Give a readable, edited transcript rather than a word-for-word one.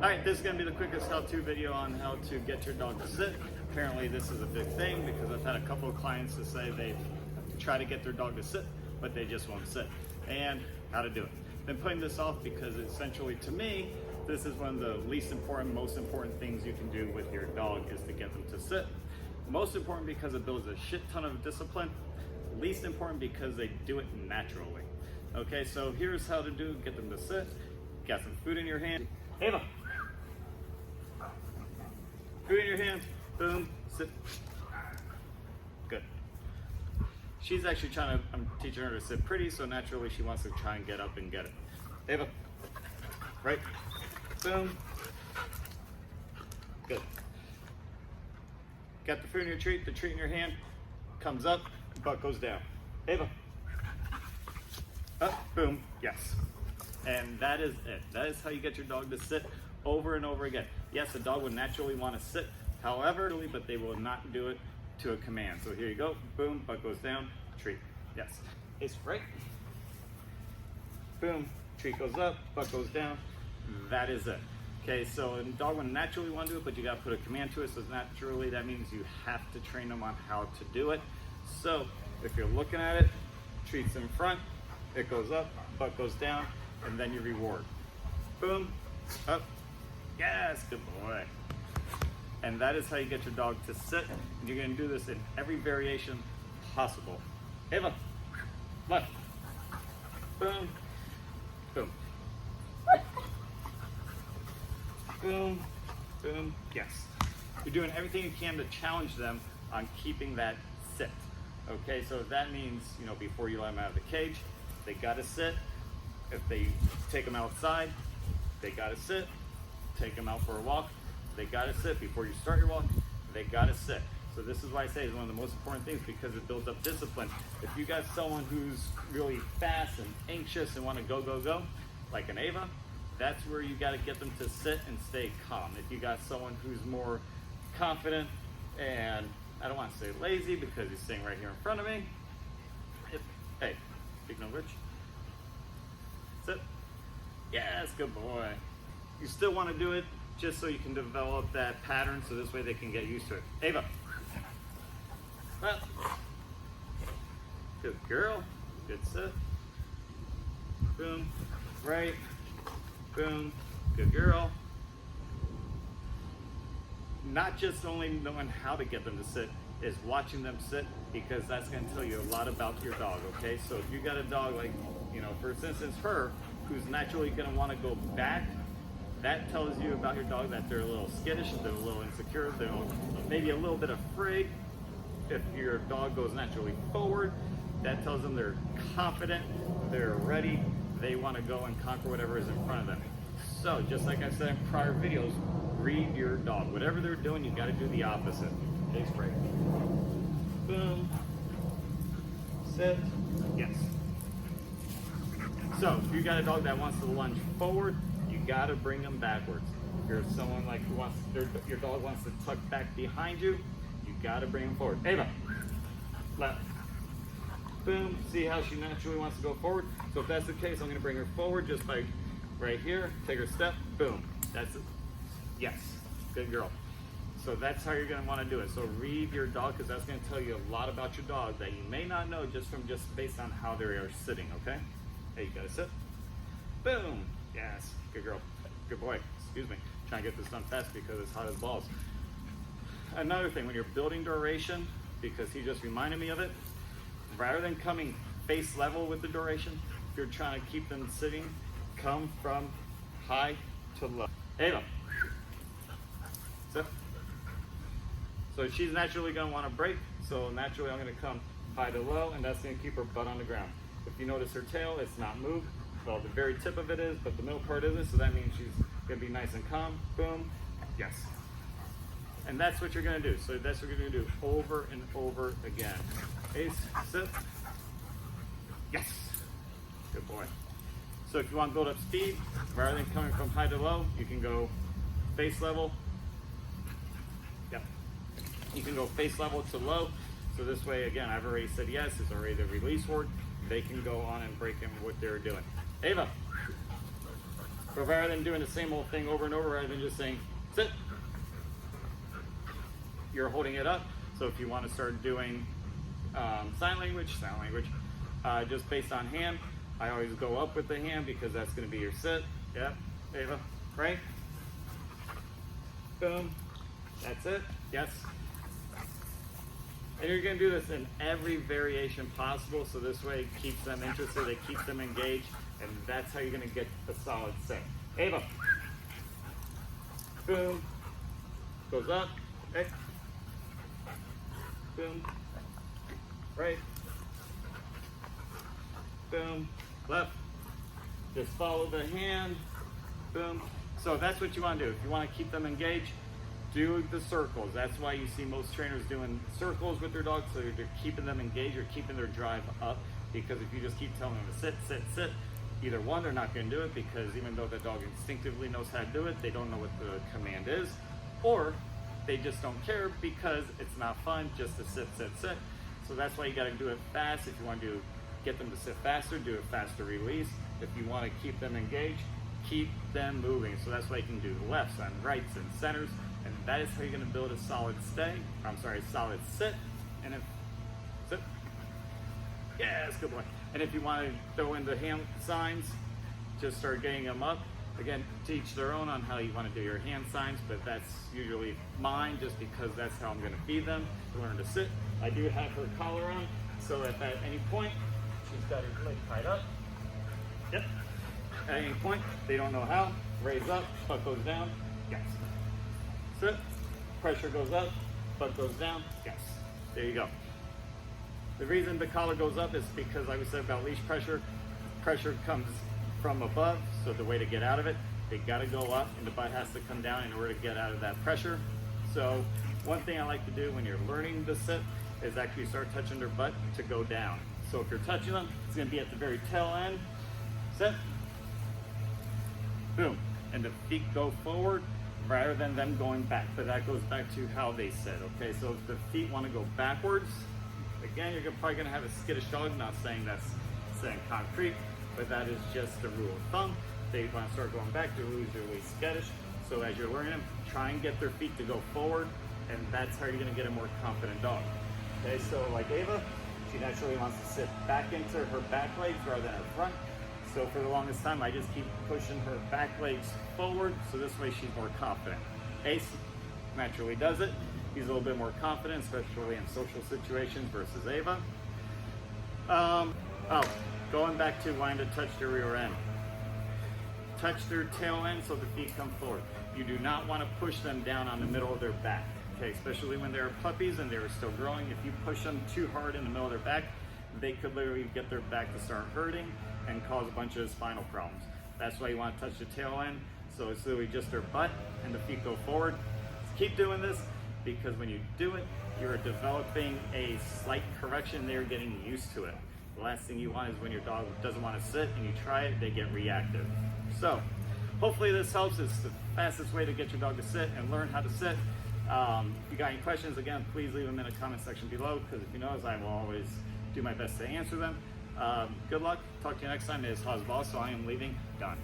Alright, this is going to be the quickest how-to video on how to get your dog to sit. Apparently this is a big thing because I've had a couple of clients to say they've tried to get their dog to sit, but they just won't sit. And how to do it. Been putting this off because essentially to me, this is one of the least important, most important things you can do with your dog is to get them to sit. Most important because it builds a shit ton of discipline. Least important because they do it naturally. Okay, so here's how to get them to sit. Got some food in your hand. Ava! Food in your hand, boom, sit. Good. She's actually I'm teaching her to sit pretty, so naturally she wants to try and get up and get it. Ava, right, boom, good. Got the food in your treat, the treat in your hand, comes up, butt goes down. Ava, up, boom, yes. And that is it. That is how you get your dog to sit over and over again. Yes, the dog would naturally want to sit, however, but they will not do it to a command. So here you go, boom, butt goes down, treat, yes. It's right, boom, treat goes up, butt goes down, that is it. Okay, so a dog would naturally want to do it, but you gotta put a command to it, so naturally that means you have to train them on how to do it. So if you're looking at it, treats in front, it goes up, butt goes down, and then you reward. Boom, up, yes, good boy. And that is how you get your dog to sit. And you're gonna do this in every variation possible. Ava, left, boom, boom, boom, boom, yes. You're doing everything you can to challenge them on keeping that sit. Okay, so that means, before you let them out of the cage, they gotta sit. If they take them outside, they gotta sit. Take them out for a walk, they gotta sit. Before you start your walk, they gotta sit. So this is why I say it's one of the most important things because it builds up discipline. If you got someone who's really fast and anxious and wanna go, go, go, like an Ava, that's where you gotta get them to sit and stay calm. If you got someone who's more confident and I don't wanna say lazy because he's sitting right here in front of me. Hey, speaking of which, sit. Yes, good boy. You still want to do it just so you can develop that pattern so this way they can get used to it. Ava. Up. Good girl. Good sit. Boom. Right. Boom. Good girl. Not just only knowing how to get them to sit, is watching them sit because that's going to tell you a lot about your dog, okay? So if you got a dog like, for instance, her, who's naturally going to want to go back, that tells you about your dog that they're a little skittish, they're a little insecure, they're maybe a little bit afraid. If your dog goes naturally forward, that tells them they're confident, they're ready, they want to go and conquer whatever is in front of them. So just like I said in prior videos, read your dog. Whatever they're doing, you got to do the opposite. Take break. Boom. Sit. Yes. So if you got a dog that wants to lunge forward, you got to bring them backwards. If you're someone like your dog wants to tuck back behind you, you got to bring them forward. Ava, left, boom. See how she naturally wants to go forward? So if that's the case, I'm going to bring her forward just by right here. Take her step, boom. That's it. Yes, good girl. So that's how you're going to want to do it. So read your dog because that's going to tell you a lot about your dog that you may not know just based on how they are sitting. Okay. Hey, you gotta sit. Boom. Yes. Good girl. Good boy. Excuse me. Trying to get this done fast because it's hot as balls. Another thing, when you're building duration, because he just reminded me of it, rather than coming face level with the duration, if you're trying to keep them sitting, come from high to low. Ava. Sit. So she's naturally gonna want to break. So naturally I'm gonna come high to low, and that's gonna keep her butt on the ground. If you notice her tail, it's not moved. Well, the very tip of it is, but the middle part isn't, so that means she's gonna be nice and calm. Boom, yes. And that's what you're gonna do. So that's what you're gonna do over and over again. Ace, sit. Yes, good boy. So if you want to build up speed, rather than coming from high to low, you can go face level. Yep. You can go face level to low. So this way, again, I've already said yes, it's already the release word. They can go on and break in what they're doing. Ava. But rather than doing the same old thing over and over, rather than just saying, sit, you're holding it up. So if you want to start doing sign language, just based on hand, I always go up with the hand because that's going to be your sit. Yep, Ava, right? Boom, that's it, yes. And you're going to do this in every variation possible, so this way it keeps them interested, it keeps them engaged, and that's how you're going to get a solid sit. Ava. Boom. Goes up. Okay. Boom. Right. Boom. Left. Just follow the hand. Boom. So that's what you want to do. If you want to keep them engaged, do the circles. That's why you see most trainers doing circles with their dogs, so they're keeping them engaged or keeping their drive up. Because if you just keep telling them to sit, sit, sit, either one, they're not going to do it because even though the dog instinctively knows how to do it, they don't know what the command is, or they just don't care because it's not fun just to sit, sit, sit. So that's why you got to do it fast. If you want to get them to sit faster, do a faster release. If you want to keep them engaged, keep them moving. So that's why you can do lefts and rights and centers. And that is how you're going to build a solid solid sit. And if, sit. Yes, good boy. And if you want to throw in the hand signs, just start getting them up. Again, to each their own on how you want to do your hand signs, but that's usually mine just because that's how I'm going to feed them, to learn to sit. I do have her collar on, so if at any point, she's got her leg tied up. Yep. At any point, they don't know how, raise up, butt goes down, yes. Sit, pressure goes up, butt goes down, yes. There you go. The reason the collar goes up is because, like we said about leash pressure, pressure comes from above, so the way to get out of it, they got to go up and the butt has to come down in order to get out of that pressure. So one thing I like to do when you're learning to sit is actually start touching their butt to go down. So if you're touching them, it's going to be at the very tail end. Sit. Boom. And the feet go forward rather than them going back. But that goes back to how they sit, okay? So if the feet want to go backwards, again, you're probably going to have a skittish dog. Not saying that's saying concrete, but that is just the rule of thumb. They want to start going back, they're usually skittish. So as you're learning them, try and get their feet to go forward, and that's how you're going to get a more confident dog. Okay, so like Ava, she naturally wants to sit back into her back legs rather than her front. So for the longest time, I just keep pushing her back legs forward, so this way she's more confident. Ace naturally does it. He's a little bit more confident, especially in social situations versus Ava. Going back to wanting to touch their rear end. Touch their tail end so the feet come forward. You do not want to push them down on the middle of their back, okay? Especially when they're puppies and they're still growing. If you push them too hard in the middle of their back, they could literally get their back to start hurting and cause a bunch of spinal problems. That's why you want to touch the tail end, so it's literally just their butt and the feet go forward. Just keep doing this, because when you do it, you're developing a slight correction. They're getting used to it. The last thing you want is when your dog doesn't want to sit and you try it, they get reactive. So hopefully this helps. It's the fastest way to get your dog to sit and learn how to sit. If you got any questions, again, please leave them in the comment section below, because if you notice, I will always do my best to answer them. Good luck. Talk to you next time. It is Hosball, so I am leaving. Done.